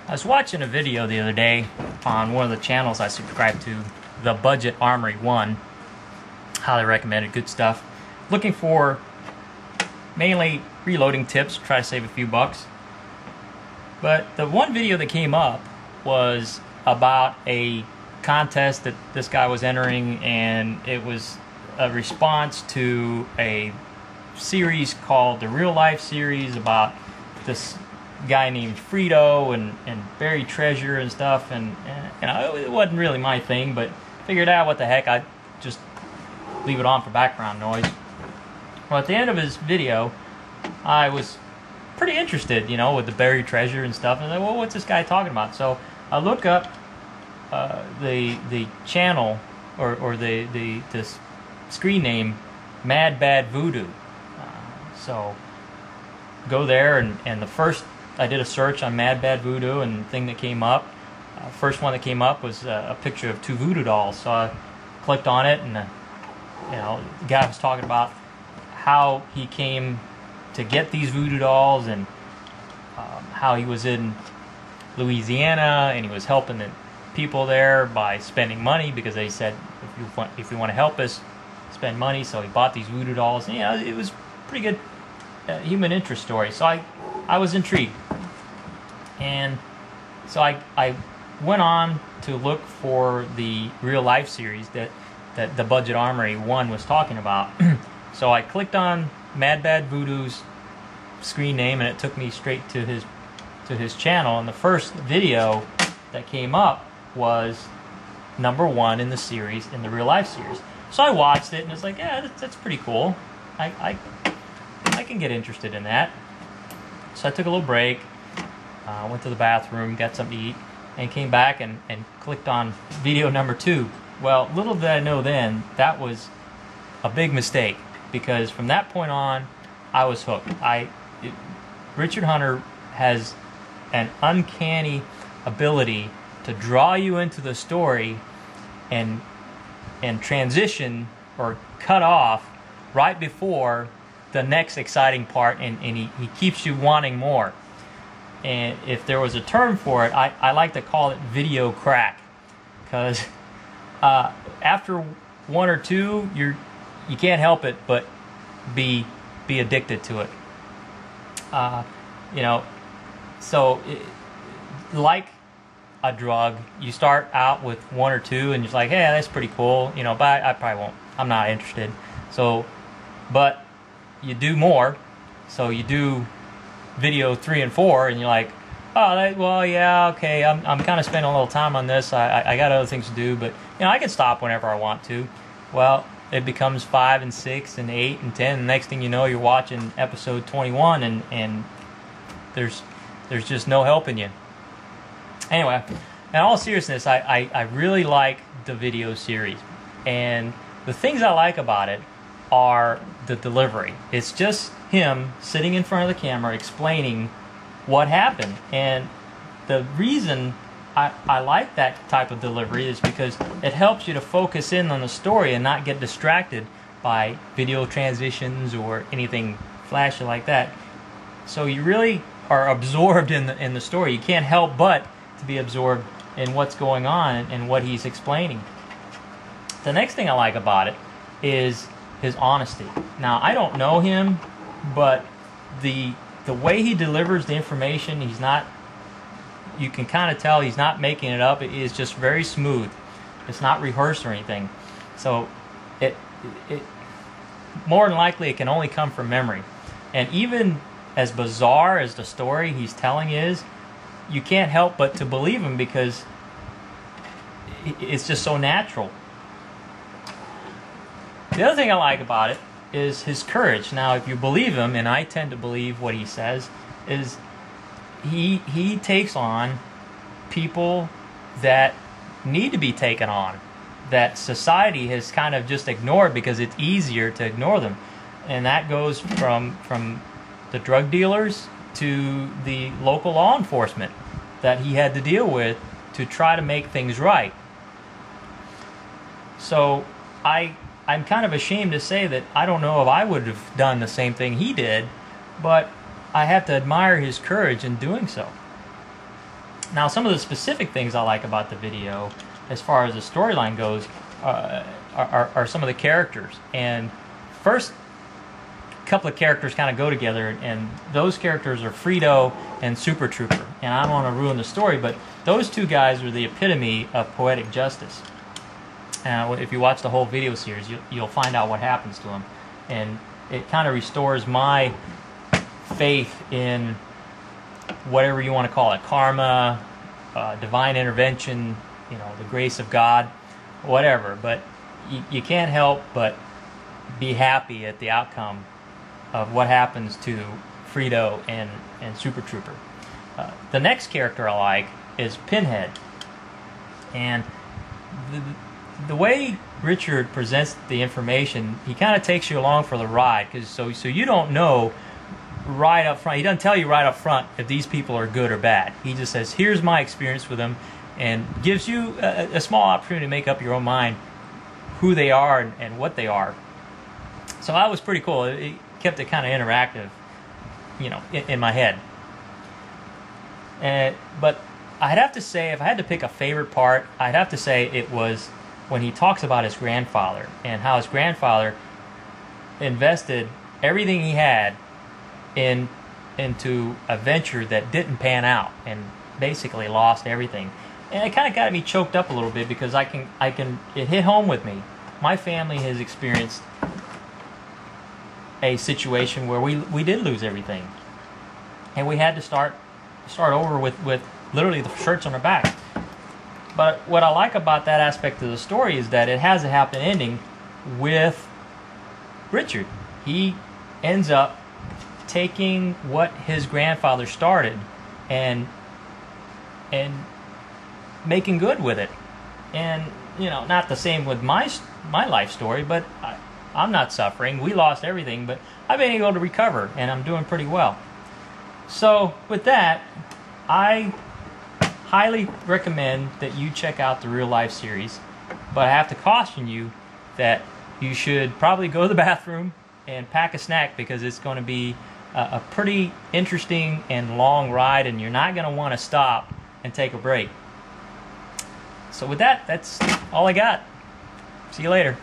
I was watching a video the other day on one of the channels I subscribe to, the Budget Armory 1. Highly recommended, good stuff. Looking for mainly reloading tips, try to save a few bucks. But the one video that came up was about a contest that this guy was entering, and it was a response to a series called the Real Life series about this guy named Frito and buried treasure and stuff, and you know, it wasn't really my thing, but figured out what the heck, I'd just leave it on for background noise. Well, at the end of his video, I was pretty interested, you know, with the buried treasure and stuff, and I was like, well, what's this guy talking about? So I look up the channel or the screen name MadBadVoodo. So go there, and the first, I did a search on MadBadVoodo, and the thing that came up, first one that came up was a picture of 2 voodoo dolls. So I clicked on it, and you know, the guy was talking about how he came to get these voodoo dolls, and how he was in Louisiana and he was helping the people there by spending money, because they said if you want to help us, spend money. So he bought these voodoo dolls, and you know, it was pretty good human interest story. So I was intrigued, and so I went on to look for the Real Life series that the Budget Armory 1 was talking about. So I clicked on MadBadVoodo's screen name, and it took me straight to his channel, and the first video that came up was #1 in the series, in the Real Life series. So I watched it, and it's like, yeah, that's pretty cool. I can get interested in that. So I took a little break, went to the bathroom, got something to eat, and came back and clicked on video #2. Well, little did I know then, that was a big mistake, because from that point on, I was hooked. Richard Hunter has an uncanny ability to draw you into the story and transition or cut off right before the next exciting part, and he keeps you wanting more. And if there was a term for it, I like to call it video crack, because after 1 or 2, you can't help it but be addicted to it. You know, so like a drug, you start out with 1 or 2, and you're like, hey, that's pretty cool, you know, but I probably won't. I'm not interested. So, but you do more. So you do video 3 and 4, and you're like, oh, well, yeah, okay, I'm kind of spending a little time on this. I got other things to do, but you know, I can stop whenever I want to. Well, it becomes 5 and 6 and 8 and 10. The next thing you know, you're watching episode 21, and there's just no helping you. Anyway, in all seriousness, I really like the video series, and the things I like about it are the delivery. It's just him sitting in front of the camera explaining what happened, and the reason I like that type of delivery is because it helps you to focus in on the story and not get distracted by video transitions or anything flashy like that. So you really are absorbed in the story. You can't help but to be absorbed in what's going on and what he's explaining. The next thing I like about it is his honesty. Now, I don't know him, but the way he delivers the information, he's not, you can kind of tell he's not making it up. It is just very smooth. It's not rehearsed or anything. So it more than likely it can only come from memory. And even as bizarre as the story he's telling is, you can't help but to believe him, because it's just so natural. The other thing I like about it is his courage. Now, if you believe him, and I tend to believe what he says, is he takes on people that need to be taken on, that society has kind of just ignored because it's easier to ignore them. And that goes from the drug dealers to the local law enforcement that he had to deal with to try to make things right. So I'm kind of ashamed to say that I don't know if I would have done the same thing he did, but I have to admire his courage in doing so. Now, some of the specific things I like about the video, as far as the storyline goes, are some of the characters. And first couple of characters kind of go together, and those characters are Frito and Super Trooper. And I don't want to ruin the story, but those two guys are the epitome of poetic justice. If you watch the whole video series, you'll find out what happens to them. And it kind of restores my faith in whatever you want to call it, karma, divine intervention, the grace of God, whatever. But you can't help but be happy at the outcome of what happens to Frito and Super Trooper. The next character I like is Pinhead. And the way Richard presents the information, he kind of takes you along for the ride, so you don't know right up front. He doesn't tell you right up front if these people are good or bad. He just says, here's my experience with them, and gives you a small opportunity to make up your own mind who they are and what they are. So that was pretty cool. It kept it kind of interactive, in my head. But I'd have to say, if I had to pick a favorite part, I'd have to say it was when he talks about his grandfather and how his grandfather invested everything he had into a venture that didn't pan out and basically lost everything. And it kind of got me choked up a little bit, because it hit home with me. My family has experienced a situation where we did lose everything, and we had to start over with literally the shirts on our back. But what I like about that aspect of the story is that it has a happy ending with Richard. He ends up taking what his grandfather started and making good with it. And not the same with my life story, but I'm not suffering. We lost everything, but I've been able to recover, and I'm doing pretty well. So with that, I highly recommend that you check out the Real Life series, but I have to caution you that you should probably go to the bathroom and pack a snack, because it's going to be a pretty interesting and long ride, and you're not going to want to stop and take a break. So with that, that's all I got. See you later.